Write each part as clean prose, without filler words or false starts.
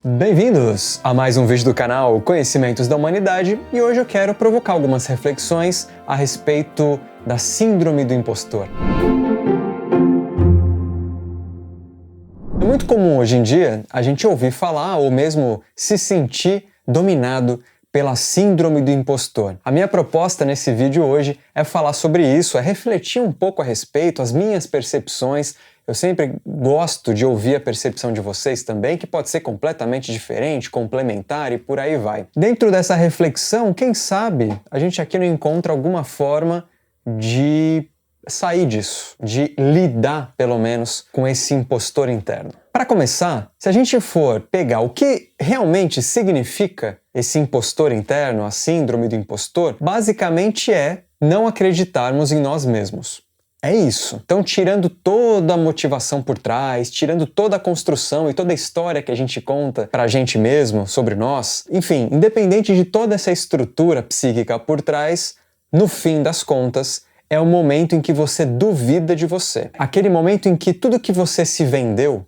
Bem-vindos a mais um vídeo do canal Conhecimentos da Humanidade e hoje eu quero provocar algumas reflexões a respeito da Síndrome do Impostor. É muito comum hoje em dia a gente ouvir falar ou mesmo se sentir dominado pela Síndrome do Impostor. A minha proposta nesse vídeo hoje é falar sobre isso, é refletir um pouco a respeito, as minhas percepções. Eu sempre gosto de ouvir a percepção de vocês também, que pode ser completamente diferente, complementar e por aí vai. Dentro dessa reflexão, quem sabe a gente aqui não encontra alguma forma de sair disso, de lidar, pelo menos, com esse impostor interno. Para começar, se a gente for pegar o que realmente significa esse impostor interno, a síndrome do impostor, basicamente é não acreditarmos em nós mesmos. É isso. Então, tirando toda a motivação por trás, tirando toda a construção e toda a história que a gente conta pra gente mesmo, sobre nós, enfim, independente de toda essa estrutura psíquica por trás, no fim das contas, é o momento em que você duvida de você. Aquele momento em que tudo que você se vendeu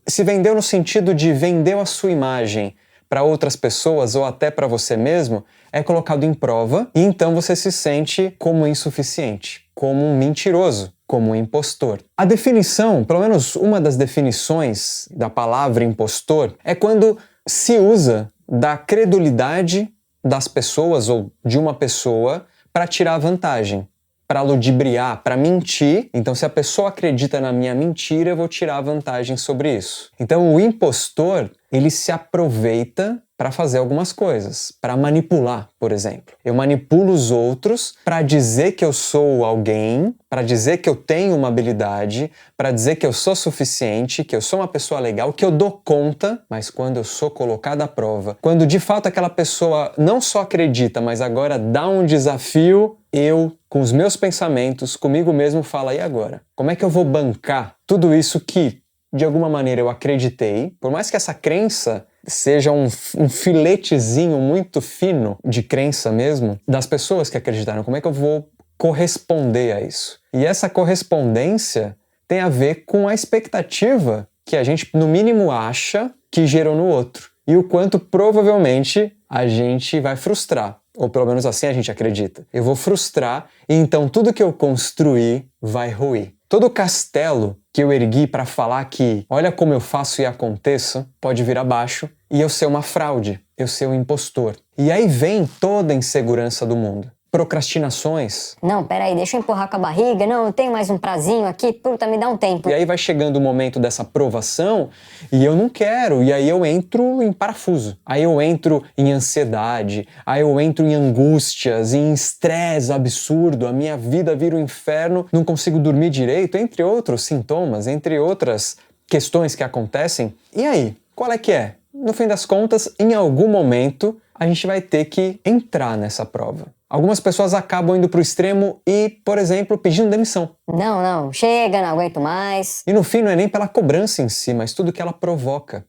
no sentido de vendeu a sua imagem para outras pessoas ou até para você mesmo, é colocado em prova e então você se sente como insuficiente, como um mentiroso, como um impostor. A definição, pelo menos uma das definições da palavra impostor, é quando se usa da credulidade das pessoas ou de uma pessoa para tirar vantagem, para ludibriar, para mentir. Então, se a pessoa acredita na minha mentira, eu vou tirar vantagem sobre isso. Então, o impostor, ele se aproveita para fazer algumas coisas, para manipular, por exemplo. Eu manipulo os outros para dizer que eu sou alguém, para dizer que eu tenho uma habilidade, para dizer que eu sou suficiente, que eu sou uma pessoa legal, que eu dou conta, mas quando eu sou colocado à prova, quando de fato aquela pessoa não só acredita, mas agora dá um desafio, eu, com os meus pensamentos, comigo mesmo, falo, e agora? Como é que eu vou bancar tudo isso que, de alguma maneira, eu acreditei, por mais que essa crença seja um filetezinho muito fino de crença mesmo, das pessoas que acreditaram, como é que eu vou corresponder a isso? E essa correspondência tem a ver com a expectativa que a gente, no mínimo, acha que gerou no outro. E o quanto, provavelmente, a gente vai frustrar. Ou pelo menos assim a gente acredita. Eu vou frustrar e então tudo que eu construí vai ruir. Todo castelo que eu ergui para falar que olha como eu faço e aconteço pode vir abaixo e eu ser uma fraude, eu ser um impostor. E aí vem toda a insegurança do mundo. Procrastinações. Não, peraí, deixa eu empurrar com a barriga. Não, eu tenho mais um prazinho aqui. Puta, me dá um tempo. E aí vai chegando o momento dessa provação e eu não quero. E aí eu entro em parafuso. Aí eu entro em ansiedade. Aí eu entro em angústias, em estresse absurdo. A minha vida vira um inferno. Não consigo dormir direito, entre outros sintomas, entre outras questões que acontecem. E aí, qual é que é? No fim das contas, em algum momento, a gente vai ter que entrar nessa prova. Algumas pessoas acabam indo para o extremo e, por exemplo, pedindo demissão. Não, chega, não aguento mais. E no fim não é nem pela cobrança em si, mas tudo que ela provoca.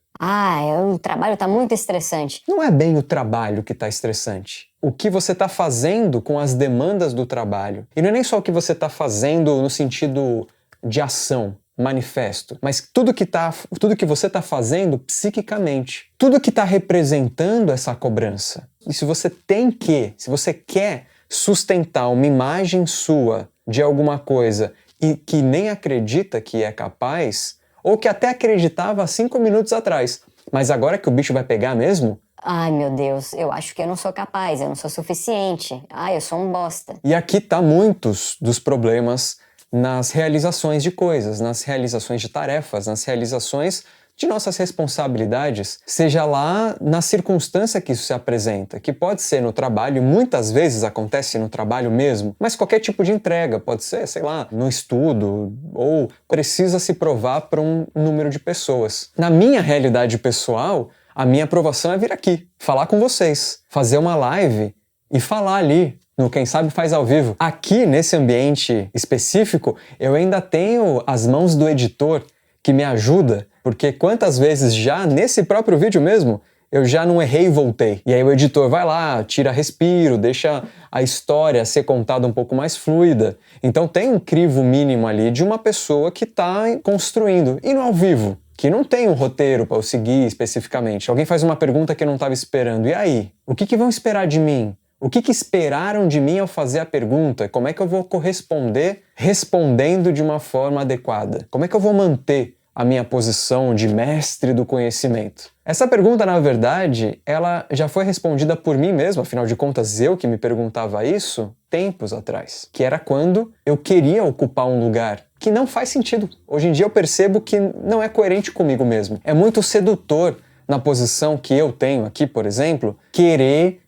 O trabalho tá muito estressante. Não é bem o trabalho que tá estressante. O que você tá fazendo com as demandas do trabalho. E não é nem só o que você tá fazendo no sentido de ação, manifesto, mas tudo que você está fazendo psiquicamente, tudo que está representando essa cobrança. E se você quer sustentar uma imagem sua de alguma coisa e que nem acredita que é capaz, ou que até acreditava há 5 minutos atrás, mas agora que o bicho vai pegar mesmo, ai, meu Deus, eu acho que eu não sou capaz, eu não sou suficiente. Eu sou um bosta. E aqui tá muitos dos problemas nas realizações de coisas, nas realizações de tarefas, nas realizações de nossas responsabilidades, seja lá na circunstância que isso se apresenta, que pode ser no trabalho, muitas vezes acontece no trabalho mesmo, mas qualquer tipo de entrega, pode ser, sei lá, no estudo, ou precisa se provar para um número de pessoas. Na minha realidade pessoal, a minha aprovação é vir aqui, falar com vocês, fazer uma live e falar ali, no Quem Sabe Faz ao Vivo. Aqui, nesse ambiente específico, eu ainda tenho as mãos do editor que me ajuda, porque quantas vezes já, nesse próprio vídeo mesmo, eu já não errei e voltei. E aí o editor vai lá, tira respiro, deixa a história ser contada um pouco mais fluida. Então tem um crivo mínimo ali de uma pessoa que está construindo. E no ao vivo? que não tem um roteiro para eu seguir especificamente. Alguém faz uma pergunta que eu não estava esperando. E aí? O que vão esperar de mim? O que esperaram de mim ao fazer a pergunta? Como é que eu vou corresponder respondendo de uma forma adequada? Como é que eu vou manter a minha posição de mestre do conhecimento? Essa pergunta, na verdade, ela já foi respondida por mim mesmo, afinal de contas, eu que me perguntava isso tempos atrás, que era quando eu queria ocupar um lugar que não faz sentido. Hoje em dia eu percebo que não é coerente comigo mesmo. É muito sedutor, na posição que eu tenho aqui, por exemplo, querer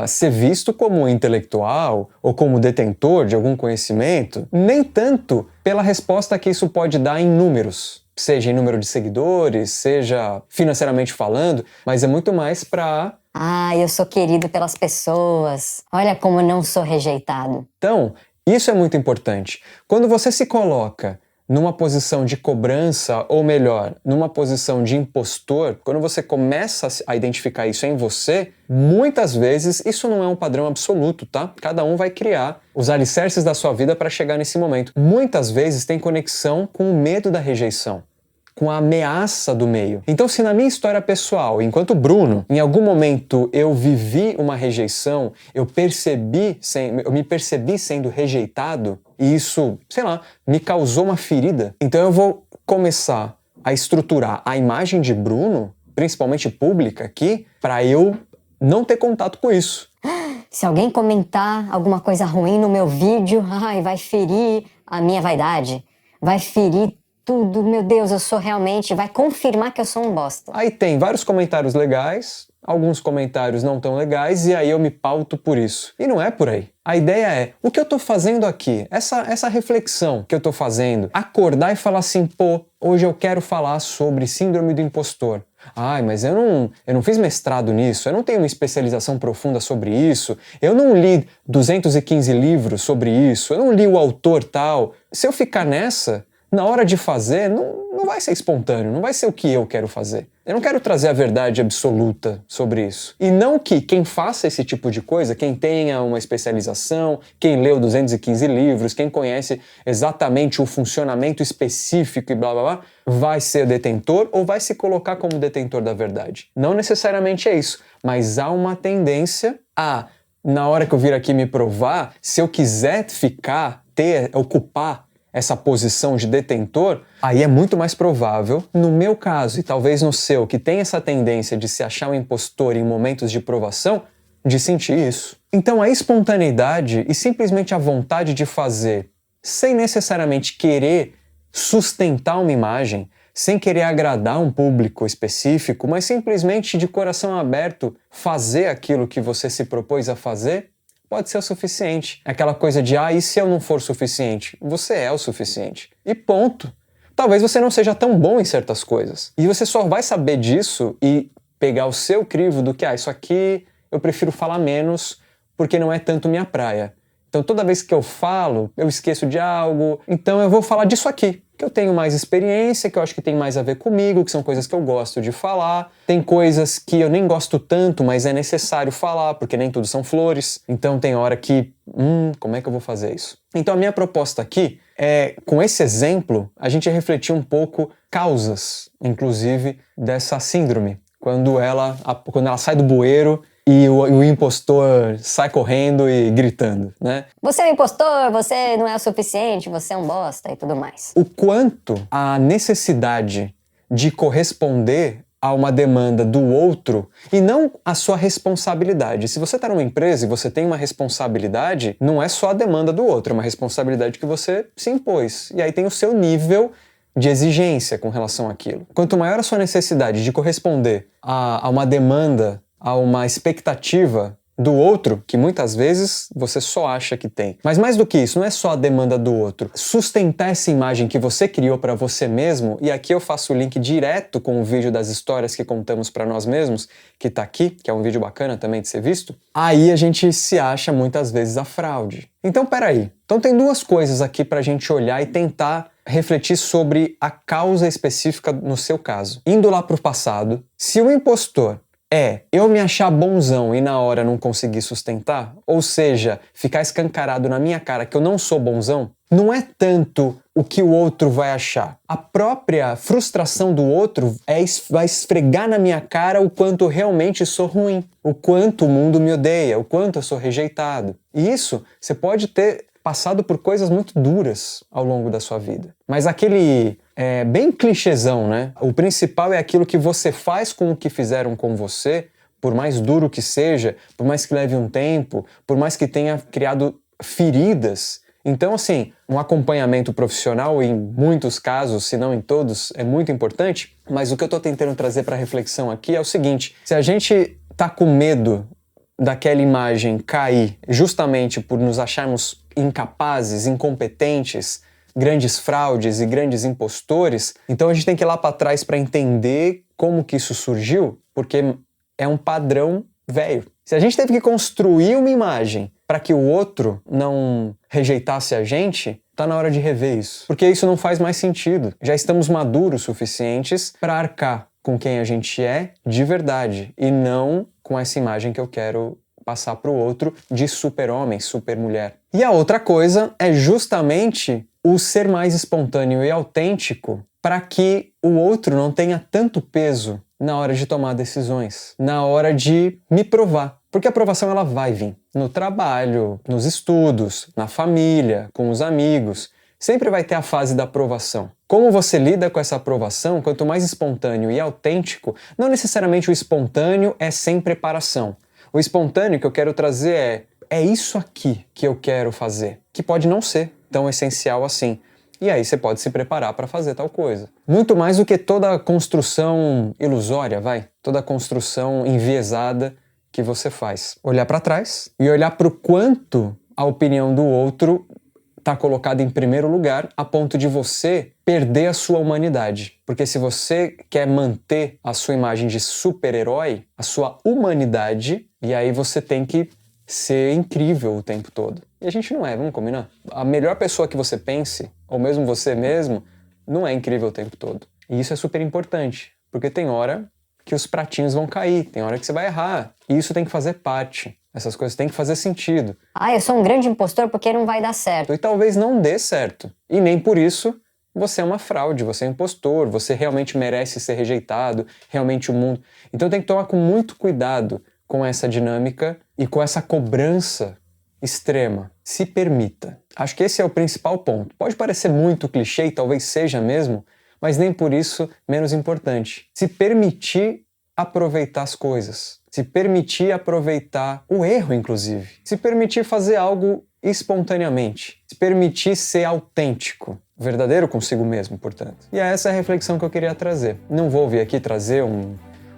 ser visto como intelectual ou como detentor de algum conhecimento, nem tanto pela resposta que isso pode dar em números, seja em número de seguidores, seja financeiramente falando, mas é muito mais para... Ah, eu sou querido pelas pessoas. Olha como eu não sou rejeitado. Então, isso é muito importante. Quando você se coloca numa posição de cobrança, ou melhor, numa posição de impostor, quando você começa a identificar isso em você, muitas vezes isso não é um padrão absoluto, tá? Cada um vai criar os alicerces da sua vida para chegar nesse momento. Muitas vezes tem conexão com o medo da rejeição, com a ameaça do meio. Então, se na minha história pessoal, enquanto Bruno, em algum momento eu vivi uma rejeição, eu me percebi sendo rejeitado, e isso, sei lá, me causou uma ferida, então eu vou começar a estruturar a imagem de Bruno, principalmente pública aqui, para eu não ter contato com isso. Se alguém comentar alguma coisa ruim no meu vídeo, vai ferir a minha vaidade, vai ferir tudo, meu Deus, eu sou realmente... vai confirmar que eu sou um bosta. Aí tem vários comentários legais, alguns comentários não tão legais, e aí eu me pauto por isso. E não é por aí. A ideia é, o que eu tô fazendo aqui? Essa reflexão que eu tô fazendo, acordar e falar assim, pô, hoje eu quero falar sobre síndrome do impostor. Ai, mas eu não fiz mestrado nisso, eu não tenho uma especialização profunda sobre isso, eu não li 215 livros sobre isso, eu não li o autor tal. Se eu ficar nessa... na hora de fazer, não vai ser espontâneo, não vai ser o que eu quero fazer. Eu não quero trazer a verdade absoluta sobre isso. E não que quem faça esse tipo de coisa, quem tenha uma especialização, quem leu 215 livros, quem conhece exatamente o funcionamento específico e blá blá blá, vai ser detentor ou vai se colocar como detentor da verdade. Não necessariamente é isso, mas há uma tendência a, na hora que eu vir aqui me provar, se eu quiser ocupar essa posição de detentor, aí é muito mais provável, no meu caso e talvez no seu, que tem essa tendência de se achar um impostor em momentos de provação, de sentir isso. Então a espontaneidade e simplesmente a vontade de fazer, sem necessariamente querer sustentar uma imagem, sem querer agradar um público específico, mas simplesmente de coração aberto fazer aquilo que você se propôs a fazer, pode ser o suficiente. É aquela coisa de, e se eu não for suficiente? Você é o suficiente. E ponto. Talvez você não seja tão bom em certas coisas. E você só vai saber disso e pegar o seu crivo do que, isso aqui eu prefiro falar menos porque não é tanto minha praia. Então toda vez que eu falo, eu esqueço de algo, então eu vou falar disso aqui, que eu tenho mais experiência, que eu acho que tem mais a ver comigo, que são coisas que eu gosto de falar. Tem coisas que eu nem gosto tanto, mas é necessário falar, porque nem tudo são flores. Então tem hora que, como é que eu vou fazer isso? Então a minha proposta aqui é, com esse exemplo, a gente refletir um pouco causas, inclusive, dessa síndrome. Quando ela sai do bueiro e o impostor sai correndo e gritando, né? Você é um impostor, você não é o suficiente, você é um bosta e tudo mais. O quanto a necessidade de corresponder a uma demanda do outro e não a sua responsabilidade. Se você está numa empresa e você tem uma responsabilidade, não é só a demanda do outro, é uma responsabilidade que você se impôs. E aí tem o seu nível de exigência com relação àquilo. Quanto maior a sua necessidade de corresponder a uma demanda, a uma expectativa do outro, que muitas vezes você só acha que tem. Mas mais do que isso, não é só a demanda do outro. Sustentar essa imagem que você criou para você mesmo, e aqui eu faço o link direto com o vídeo das histórias que contamos para nós mesmos, que tá aqui, que é um vídeo bacana também de ser visto, aí a gente se acha muitas vezes a fraude. Então peraí, então tem duas coisas aqui pra gente olhar e tentar refletir sobre a causa específica no seu caso. Indo lá pro passado, se o impostor eu me achar bonzão e na hora não conseguir sustentar, ou seja, ficar escancarado na minha cara que eu não sou bonzão, não é tanto o que o outro vai achar. A própria frustração do outro vai esfregar na minha cara o quanto eu realmente sou ruim, o quanto o mundo me odeia, o quanto eu sou rejeitado. E isso, você pode ter passado por coisas muito duras ao longo da sua vida. Mas aquele bem clichêzão, né? O principal é aquilo que você faz com o que fizeram com você, por mais duro que seja, por mais que leve um tempo, por mais que tenha criado feridas. Então, assim, um acompanhamento profissional, em muitos casos, se não em todos, é muito importante, mas o que eu estou tentando trazer para reflexão aqui é o seguinte: se a gente tá com medo daquela imagem cair justamente por nos acharmos incapazes, incompetentes, grandes fraudes e grandes impostores, então a gente tem que ir lá para trás para entender como que isso surgiu, porque é um padrão velho. Se a gente teve que construir uma imagem para que o outro não rejeitasse a gente, tá na hora de rever isso. Porque isso não faz mais sentido. Já estamos maduros suficientes para arcar com quem a gente é de verdade e não com essa imagem que eu quero passar para o outro de super-homem, super-mulher. E a outra coisa é justamente o ser mais espontâneo e autêntico para que o outro não tenha tanto peso na hora de tomar decisões, na hora de me provar. Porque a aprovação ela vai vir no trabalho, nos estudos, na família, com os amigos. Sempre vai ter a fase da aprovação. Como você lida com essa aprovação, quanto mais espontâneo e autêntico, não necessariamente o espontâneo é sem preparação. O espontâneo que eu quero trazer é isso aqui que eu quero fazer, que pode não ser tão essencial assim. E aí você pode se preparar para fazer tal coisa. Muito mais do que toda construção ilusória, toda construção enviesada que você faz. Olhar para trás e olhar para o quanto a opinião do outro está colocada em primeiro lugar a ponto de você perder a sua humanidade. Porque se você quer manter a sua imagem de super-herói, a sua humanidade, e aí você tem que ser incrível o tempo todo. E a gente não é, vamos combinar? A melhor pessoa que você pense, ou mesmo você mesmo, não é incrível o tempo todo. E isso é super importante, porque tem hora que os pratinhos vão cair, tem hora que você vai errar. E isso tem que fazer parte. Essas coisas têm que fazer sentido. Ah, eu sou um grande impostor porque não vai dar certo. E talvez não dê certo. E nem por isso você é uma fraude, você é um impostor, você realmente merece ser rejeitado, realmente o mundo... Então tem que tomar com muito cuidado com essa dinâmica e com essa cobrança extrema. Se permita. Acho que esse é o principal ponto. Pode parecer muito clichê e talvez seja mesmo, mas nem por isso menos importante. Se permitir aproveitar as coisas. Se permitir aproveitar o erro, inclusive. Se permitir fazer algo espontaneamente. Se permitir ser autêntico. Verdadeiro consigo mesmo, portanto. E é essa a reflexão que eu queria trazer. Não vou vir aqui trazer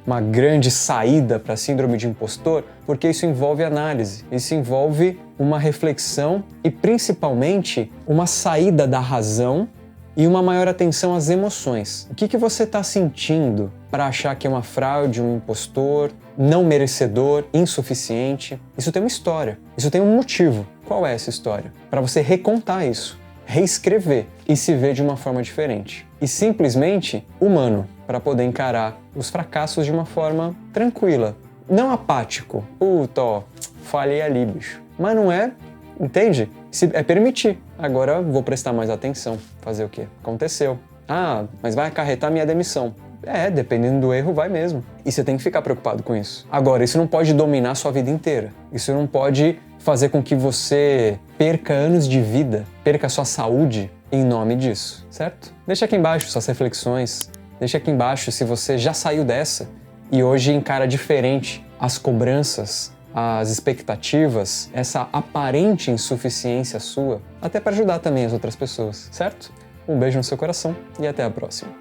uma grande saída para a síndrome de impostor, porque isso envolve análise, isso envolve uma reflexão e, principalmente, uma saída da razão e uma maior atenção às emoções. O que você está sentindo para achar que é uma fraude, um impostor, não merecedor, insuficiente? Isso tem uma história, isso tem um motivo. Qual é essa história? Para você recontar isso, reescrever e se ver de uma forma diferente. E simplesmente humano, para poder encarar os fracassos de uma forma tranquila. Não apático. Puta, ó, falhei ali, bicho. Mas não é, entende? É permitir. Agora vou prestar mais atenção. Fazer o quê? Aconteceu. Ah, mas vai acarretar minha demissão. Dependendo do erro, vai mesmo. E você tem que ficar preocupado com isso. Agora, isso não pode dominar sua vida inteira. Isso não pode fazer com que você perca anos de vida, perca sua saúde em nome disso, certo? Deixa aqui embaixo suas reflexões. Deixa aqui embaixo se você já saiu dessa e hoje encara diferente as cobranças, as expectativas, essa aparente insuficiência sua, até para ajudar também as outras pessoas, certo? Um beijo no seu coração e até a próxima.